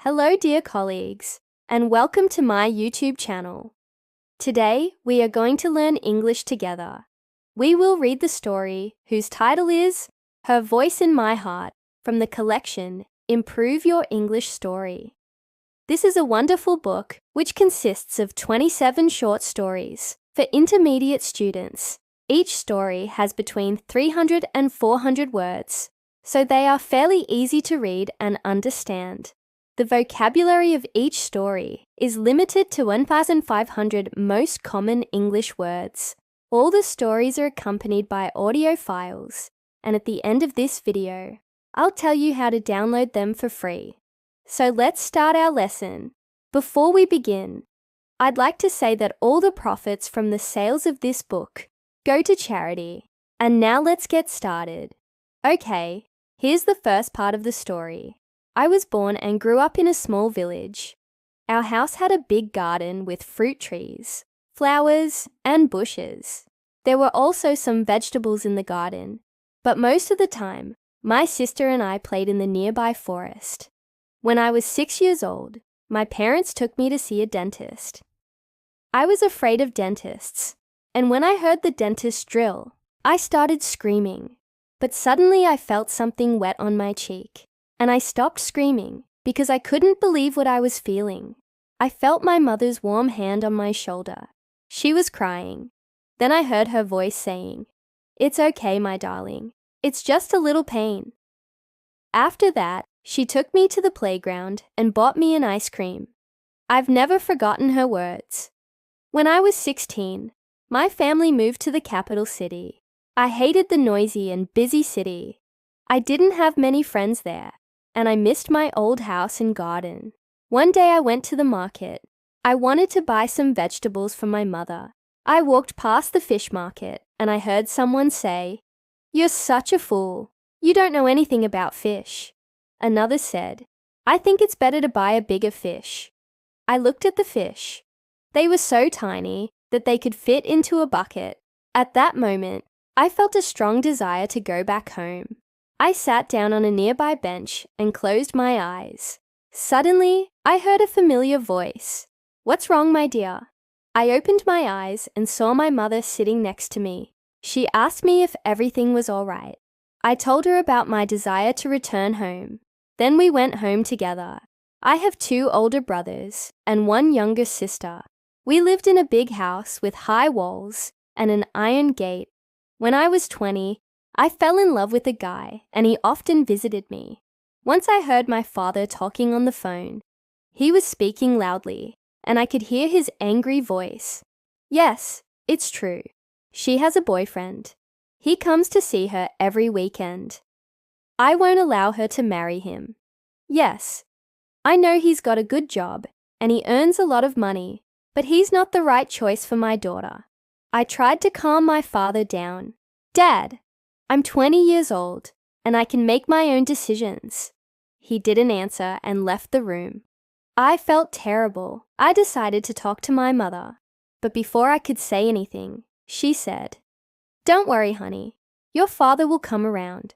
Hello, dear colleagues, and welcome to my YouTube channel. Today, we are going to learn English together. We will read the story whose title is Her Voice in My Heart from the collection Improve Your English Story. This is a wonderful book which consists of 27 short stories for intermediate students. Each story has between 300 and 400 words, so they are fairly easy to read and understand. The vocabulary of each story is limited to 1,500 most common English words. All the stories are accompanied by audio files, and at the end of this video, I'll tell you how to download them for free. So let's start our lesson. Before we begin, I'd like to say that all the profits from the sales of this book go to charity. And now let's get started. Okay, here's the first part of the story. I was born and grew up in a small village. Our house had a big garden with fruit trees, flowers, and bushes. There were also some vegetables in the garden, but most of the time, my sister and I played in the nearby forest. When I was 6 years old, my parents took me to see a dentist. I was afraid of dentists, and when I heard the dentist drill, I started screaming. But suddenly I felt something wet on my cheek. And I stopped screaming because I couldn't believe what I was feeling. I felt my mother's warm hand on my shoulder. She was crying. Then I heard her voice saying, "It's okay, my darling. It's just a little pain." After that, she took me to the playground and bought me an ice cream. I've never forgotten her words. When I was 16, my family moved to the capital city. I hated the noisy and busy city. I didn't have many friends there, and I missed my old house and garden. One day I went to the market. I wanted to buy some vegetables for my mother. I walked past the fish market, and I heard someone say, "You're such a fool. You don't know anything about fish." Another said, "I think it's better to buy a bigger fish." I looked at the fish. They were so tiny that they could fit into a bucket. At that moment, I felt a strong desire to go back home. I sat down on a nearby bench and closed my eyes. Suddenly, I heard a familiar voice. "What's wrong, my dear?" I opened my eyes and saw my mother sitting next to me. She asked me if everything was all right. I told her about my desire to return home. Then we went home together. I have 2 older brothers and 1 younger sister. We lived in a big house with high walls and an iron gate. When I was 20, I fell in love with a guy, and he often visited me. Once I heard my father talking on the phone. He was speaking loudly, and I could hear his angry voice. Yes, it's true. She has a boyfriend. He comes to see her every weekend. I won't allow her to marry him. Yes, I know he's got a good job, and he earns a lot of money, but he's not the right choice for my daughter. I tried to calm my father down. "Dad, I'm 20 years old, and I can make my own decisions." He didn't answer and left the room. I felt terrible. I decided to talk to my mother, but before I could say anything, she said, "Don't worry, honey. Your father will come around."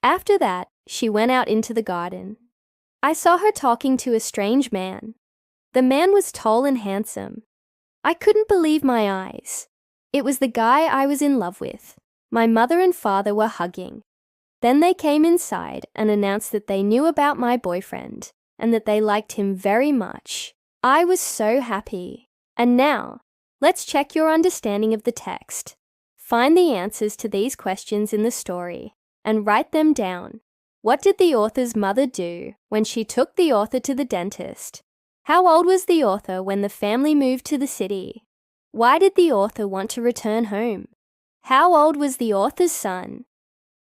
After that, she went out into the garden. I saw her talking to a strange man. The man was tall and handsome. I couldn't believe my eyes. It was the guy I was in love with. My mother and father were hugging. Then they came inside and announced that they knew about my boyfriend and that they liked him very much. I was so happy. And now, let's check your understanding of the text. Find the answers to these questions in the story and write them down. What did the author's mother do when she took the author to the dentist? How old was the author when the family moved to the city? Why did the author want to return home? How old was the author's son?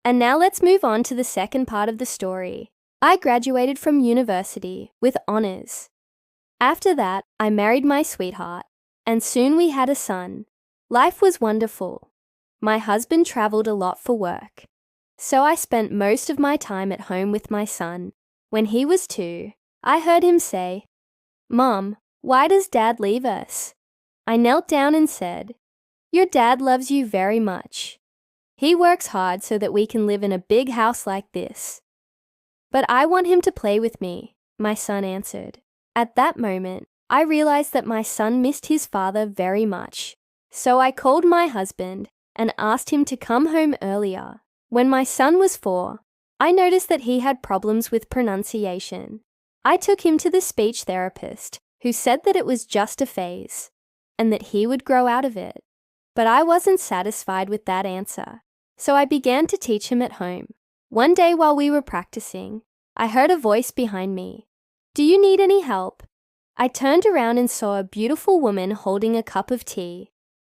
And now let's move on to the second part of the story. I graduated from university with honors. After that, I married my sweetheart, and soon we had a son. Life was wonderful. My husband traveled a lot for work, so I spent most of my time at home with my son. When he was 2, I heard him say, "Mom, why does Dad leave us?" I knelt down and said, "Your dad loves you very much. He works hard so that we can live in a big house like this. But I want him to play with me. my son answered. At that moment, I realized that my son missed his father very much. So I called my husband and asked him to come home earlier. When my son was 4, I noticed that he had problems with pronunciation. I took him to the speech therapist, who said that it was just a phase and that he would grow out of it. But I wasn't satisfied with that answer, so I began to teach him at home. One day while we were practicing, I heard a voice behind me. "Do you need any help?" I turned around and saw a beautiful woman holding a cup of tea.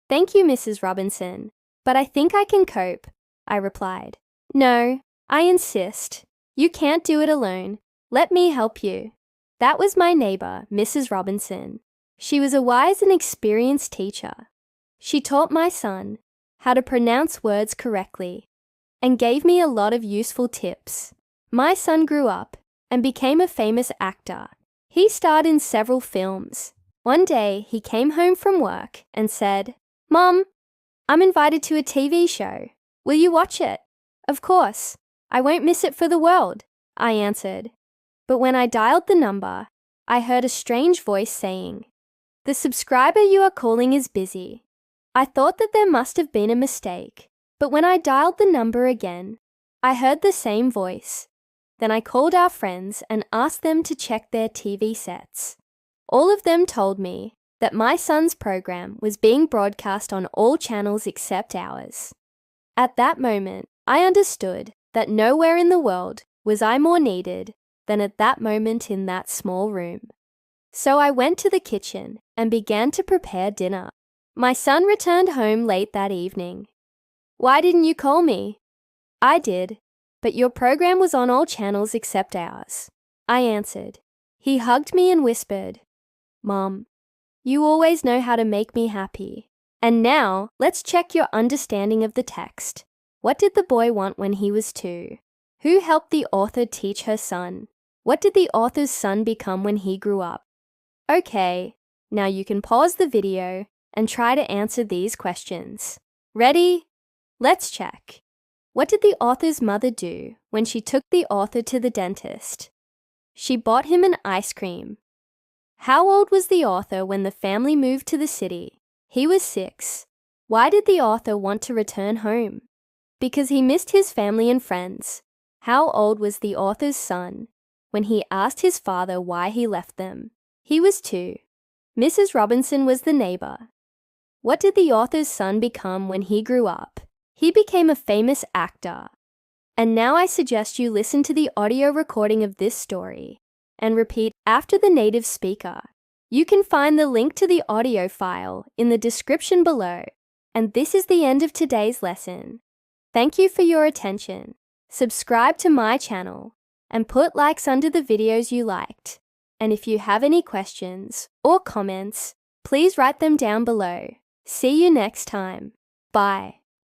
"Thank you, Mrs. Robinson, but I think I can cope," I replied. "No, I insist. You can't do it alone. Let me help you." That was my neighbor, Mrs. Robinson. She was a wise and experienced teacher. She taught my son how to pronounce words correctly and gave me a lot of useful tips. My son grew up and became a famous actor. He starred in several films. One day, he came home from work and said, "Mom, I'm invited to a TV show. Will you watch it?" "Of course. I won't miss it for the world," I answered. But when I dialed the number, I heard a strange voice saying, "The subscriber you are calling is busy." I thought that there must have been a mistake, but when I dialed the number again, I heard the same voice. Then I called our friends and asked them to check their TV sets. All of them told me that my son's program was being broadcast on all channels except ours. At that moment, I understood that nowhere in the world was I more needed than at that moment in that small room. So I went to the kitchen and began to prepare dinner. My son returned home late that evening. "Why didn't you call me?" "I did, but your program was on all channels except ours," I answered. He hugged me and whispered, "Mom, you always know how to make me happy. And now, let's check your understanding of the text. What did the boy want when he was 2? Who helped the author teach her son? What did the author's son become when he grew up?" Okay, now you can pause the video and try to answer these questions. Ready? Let's check. What did the author's mother do when she took the author to the dentist? She bought him an ice cream. How old was the author when the family moved to the city? He was 6. Why did the author want to return home? Because he missed his family and friends. How old was the author's son when he asked his father why he left them? He was 2. Mrs. Robinson was the neighbor. What did the author's son become when he grew up? He became a famous actor. And now I suggest you listen to the audio recording of this story and repeat after the native speaker. You can find the link to the audio file in the description below. And this is the end of today's lesson. Thank you for your attention. Subscribe to my channel and put likes under the videos you liked. And if you have any questions or comments, please write them down below. See you next time. Bye.